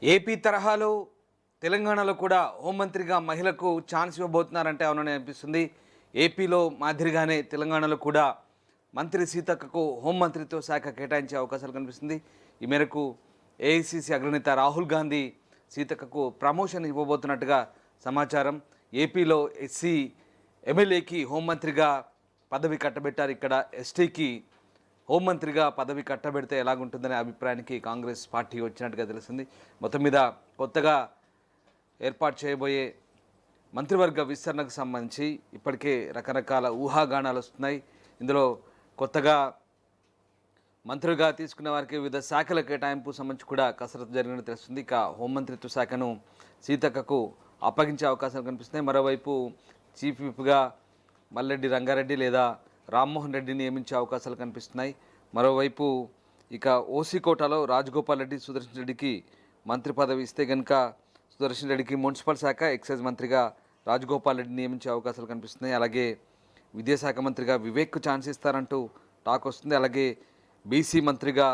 AP తరహాలో తెలంగాణలో కూడా హోంమంత్రిగా మహిళకు ఛాన్స్ ఇవ్వబోతున్నారంటే అవునని అనిపిస్తుంది. ఏపీలో మాదిరిగానే తెలంగాణలో కూడా మంత్రి సీతక్కకు హోంమంత్రిత్వ శాఖ కేటాయించే అవకాశాలు కనిపిస్తుంది. ఈ మేరకు ఏఐసిసి అగ్రనేత రాహుల్ గాంధీ సీతక్కకు ప్రమోషన్ ఇవ్వబోతున్నట్టుగా సమాచారం. ఏపీలో ఎస్సీ ఎమ్మెల్యేకి హోంమంత్రిగా పదవి కట్టబెట్టారు. ఇక్కడ ఎస్టీకి హోంమంత్రిగా పదవి కట్టబెడితే ఎలాగుంటుందనే అభిప్రాయానికి కాంగ్రెస్ పార్టీ వచ్చినట్టుగా తెలిసింది. మొత్తం మీద కొత్తగా ఏర్పాటు చేయబోయే మంత్రివర్గ విస్తరణకు సంబంధించి ఇప్పటికే రకరకాల ఊహాగానాలు వస్తున్నాయి. ఇందులో కొత్తగా మంత్రులుగా తీసుకున్న వారికి వివిధ శాఖల కేటాయింపు సంబంధించి కూడా కసరత్తు జరిగినట్టు తెలుస్తుంది. ఇక హోంమంత్రిత్వ శాఖను సీతక్కకు అప్పగించే అవకాశాలు కనిపిస్తున్నాయి. మరోవైపు చీఫ్ విప్గా మల్లెడ్డి రంగారెడ్డి లేదా రామ్మోహన్ రెడ్డిని నియమించే అవకాశాలు కనిపిస్తున్నాయి. మరోవైపు ఇక ఓసీ కోటాలో రాజగోపాల్ రెడ్డి, సుదర్శన్ రెడ్డికి మంత్రి పదవి ఇస్తే కనుక సుదర్శన్ రెడ్డికి మున్సిపల్ శాఖ, ఎక్సైజ్ మంత్రిగా రాజగోపాల్ రెడ్డిని నియమించే అవకాశాలు కనిపిస్తున్నాయి. అలాగే విద్యాశాఖ మంత్రిగా వివేక్కు ఛాన్స్ ఇస్తారంటూ టాక్ వస్తుంది. అలాగే బీసీ మంత్రిగా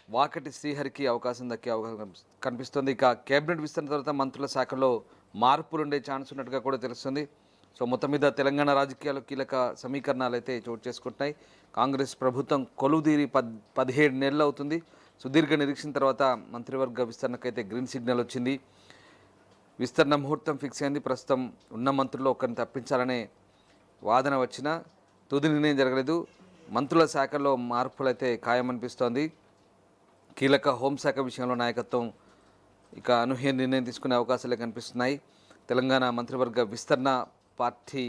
వాకటి శ్రీహరికి అవకాశం దక్కే అవకాశం కనిపిస్తుంది. ఇక కేబినెట్ విస్తరణ తర్వాత మంత్రుల శాఖలో మార్పులు ఉండే ఛాన్స్ ఉన్నట్టుగా కూడా తెలుస్తుంది. సో మొత్తం మీద తెలంగాణ రాజకీయాల్లో కీలక సమీకరణాలు అయితే చోటు చేసుకుంటున్నాయి. కాంగ్రెస్ ప్రభుత్వం కొలువుదీరి 17 నెలలు అవుతుంది. సుదీర్ఘ నిరీక్షణ తర్వాత మంత్రివర్గ విస్తరణకైతే గ్రీన్ సిగ్నల్ వచ్చింది. విస్తరణ ముహూర్తం ఫిక్స్ అయింది. ప్రస్తుతం ఉన్న మంత్రుల్లో ఒకరిని తప్పించాలనే వాదన వచ్చినా తుది నిర్ణయం జరగలేదు. మంత్రుల శాఖల్లో మార్పులైతే ఖాయమనిపిస్తోంది. కీలక హోంశాఖ విషయంలో నాయకత్వం ఇక అనూహ్య నిర్ణయం తీసుకునే అవకాశాలే కనిపిస్తున్నాయి. తెలంగాణ మంత్రివర్గ విస్తరణ పార్టీ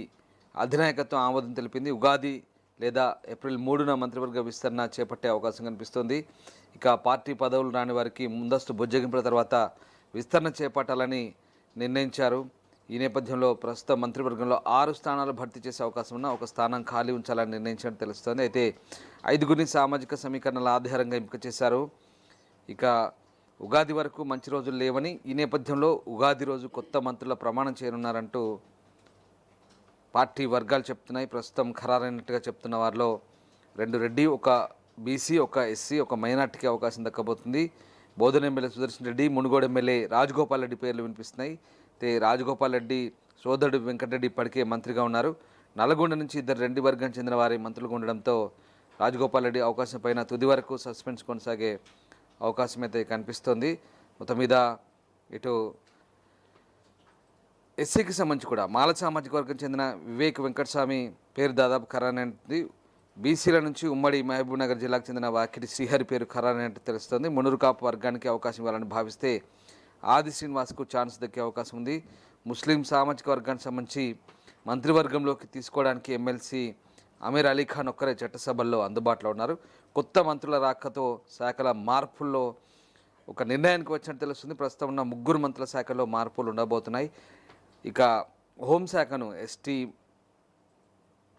అధినాయకత్వం ఆమోదం తెలిపింది. ఉగాది లేదా ఏప్రిల్ 3న మంత్రివర్గ విస్తరణ చేపట్టే అవకాశం కనిపిస్తోంది. ఇక పార్టీ పదవులు రాని వారికి ముందస్తు బుజ్జగింపుల తర్వాత విస్తరణ చేపట్టాలని నిర్ణయించారు. ఈ నేపథ్యంలో ప్రస్తుత మంత్రివర్గంలో 6 స్థానాలు భర్తీ చేసే అవకాశం ఉన్న ఒక స్థానం ఖాళీ ఉంచాలని నిర్ణయించినట్టు తెలుస్తోంది. అయితే 5గురిని సామాజిక సమీకరణల ఆధారంగా ఎంపిక చేశారు. ఇక ఉగాది వరకు మంచి రోజులు లేవని, ఈ నేపథ్యంలో ఉగాది రోజు కొత్త మంత్రుల ప్రమాణం చేయనున్నారంటూ పార్టీ వర్గాలు చెప్తున్నాయి. ప్రస్తుతం ఖరారైనట్టుగా చెప్తున్న వారిలో 2 రెడ్డి, ఒక బీసీ, ఒక ఎస్సీ, ఒక మైనార్టీకి అవకాశం దక్కబోతుంది. బోధన ఎమ్మెల్యే సుదర్శన్ రెడ్డి, మునుగోడు ఎమ్మెల్యే రాజగోపాల్ రెడ్డి పేర్లు వినిపిస్తున్నాయి. అయితే రాజగోపాల్ రెడ్డి సోదరుడు వెంకటరెడ్డి ఇప్పటికే మంత్రిగా ఉన్నారు. నల్గొండ నుంచి 2 రెడ్డి వర్గానికి చెందిన వారి మంత్రులుగా ఉండడంతో రాజగోపాల్ రెడ్డి అవకాశం పైన తుది వరకు సస్పెన్స్ కొనసాగే అవకాశం అయితే కనిపిస్తోంది. మొత్తం మీద ఇటు ఎస్సీకి సంబంధించి కూడా మాల సామాజిక వర్గం చెందిన వివేక్ వెంకటస్వామి పేరు దాదాపు ఖరారైనది. బీసీల నుంచి ఉమ్మడి మహబూబ్నగర్ జిల్లాకు చెందిన వాకిటి శ్రీహరి పేరు ఖరారైనట్టు తెలుస్తుంది. మునురు కాపు వర్గానికి అవకాశం ఇవ్వాలని భావిస్తే ఆది శ్రీనివాస్కు ఛాన్స్ దక్కే అవకాశం ఉంది. ముస్లిం సామాజిక వర్గానికి సంబంధించి మంత్రివర్గంలోకి తీసుకోవడానికి ఎమ్మెల్సీ అమీర్ అలీ ఖాన్ ఒక్కరే చట్టసభల్లో అందుబాటులో ఉన్నారు. కొత్త మంత్రుల రాకతో శాఖల మార్పుల్లో ఒక నిర్ణయానికి వచ్చినట్టు తెలుస్తుంది. ప్రస్తుతం ఉన్న 3 మంత్రుల శాఖల్లో మార్పులు ఉండబోతున్నాయి. ఇక హోంశాఖను ఎస్టీ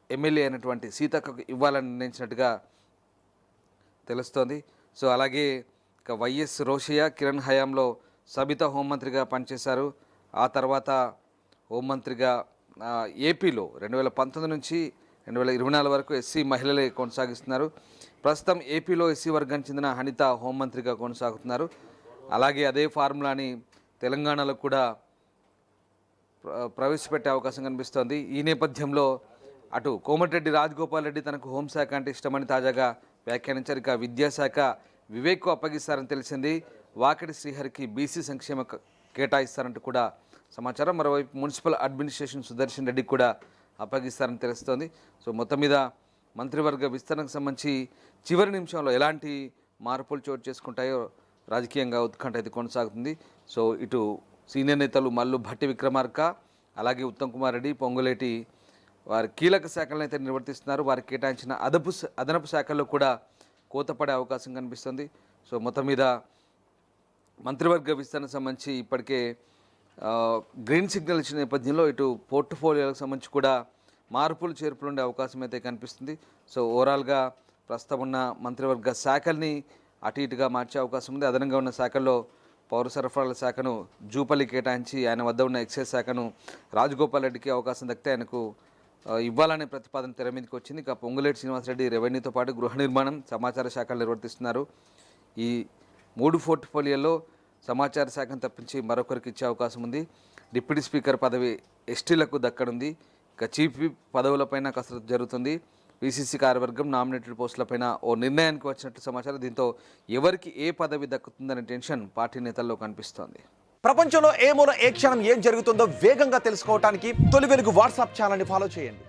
ఎమ్మెల్యే అయినటువంటి సీతక్కకు ఇవ్వాలని నిర్ణయించినట్టుగా తెలుస్తోంది. సో అలాగే ఇక వైఎస్ రోషయ్య, కిరణ్ హయాంలో సబితా హోంమంత్రిగా పనిచేశారు. ఆ తర్వాత హోంమంత్రిగా ఏపీలో 2019 నుంచి 2024 వరకు ఎస్సీ మహిళలే కొనసాగిస్తున్నారు. ప్రస్తుతం ఏపీలో ఎస్సీ వర్గానికి చెందిన అనిత హోంమంత్రిగా కొనసాగుతున్నారు. అలాగే అదే ఫార్ములాని తెలంగాణలో కూడా ప్రవేశపెట్టే అవకాశం కనిపిస్తోంది. ఈ నేపథ్యంలో అటు కోమటిరెడ్డి రాజగోపాల్ రెడ్డి తనకు హోంశాఖ అంటే ఇష్టమని తాజాగా వ్యాఖ్యానించారు. ఇక విద్యాశాఖ వివేక్కు అప్పగిస్తారని తెలిసింది. వాకిటి శ్రీహరికి బీసీ సంక్షేమ కేటాయిస్తారంటూ కూడా సమాచారం. మరోవైపు మున్సిపల్ అడ్మినిస్ట్రేషన్ సుదర్శన్ రెడ్డికి కూడా అప్పగిస్తారని తెలుస్తోంది. సో మొత్తం మీద మంత్రివర్గ విస్తరణకు సంబంధించి చివరి నిమిషంలో ఎలాంటి మార్పులు చోటు చేసుకుంటాయో రాజకీయంగా ఉత్కంఠ అయితే కొనసాగుతుంది. సో ఇటు సీనియర్ నేతలు మల్లు భట్టి విక్రమార్క, అలాగే ఉత్తమ్ కుమార్ రెడ్డి, పొంగులేటి వారి కీలక శాఖలను అయితే నిర్వర్తిస్తున్నారు. వారికి కేటాయించిన అదనపు శాఖల్లో కూడా కోతపడే అవకాశం కనిపిస్తుంది. సో మొత్తం మీద మంత్రివర్గ విస్తరణకు సంబంధించి ఇప్పటికే గ్రీన్ సిగ్నల్ ఇచ్చిన నేపథ్యంలో ఇటు పోర్ట్ఫోలియోలకు సంబంధించి కూడా మార్పులు చేర్పులు ఉండే అవకాశం అయితే కనిపిస్తుంది. సో ఓవరాల్గా ప్రస్తుతం ఉన్న మంత్రివర్గ శాఖల్ని అటు ఇటుగా మార్చే అవకాశం ఉంది. అదనంగా ఉన్న శాఖల్లో పౌర సరఫరాల శాఖను జూపల్లి కేటాయించి ఆయన వద్ద ఉన్న ఎక్సైజ్ శాఖను రాజగోపాల్ రెడ్డికి అవకాశం దక్కితే ఆయనకు ఇవ్వాలనే ప్రతిపాదన తెర మీదకి వచ్చింది. ఇక పొంగులేటి శ్రీనివాసరెడ్డి రెవెన్యూతో పాటు గృహ నిర్మాణం, సమాచార శాఖలు నిర్వర్తిస్తున్నారు. ఈ 3 పోర్ట్ఫోలియోలో సమాచార శాఖను తప్పించి మరొకరికి ఇచ్చే అవకాశం ఉంది. డిప్యూటీ స్పీకర్ పదవి ఎస్టీలకు దక్కనుంది. ఇక చీఫ్ విప్ పదవులపైన కసరత్తు జరుగుతుంది. పిసిసి కార్యవర్గం నామినేటెడ్ పోస్టులపైన ఓ నిర్ణయానికి వచ్చినట్టు సమాచారం. దీంతో ఎవరికి ఏ పదవి దక్కుతుందనే టెన్షన్ పార్టీ నేతల్లో కనిపిస్తోంది. ప్రపంచంలో ఏ మూల ఏ క్షణం ఏం జరుగుతుందో వేగంగా తెలుసుకోవడానికి తొలి వెలుగు వాట్సాప్ ఛానల్ని ఫాలో చేయండి.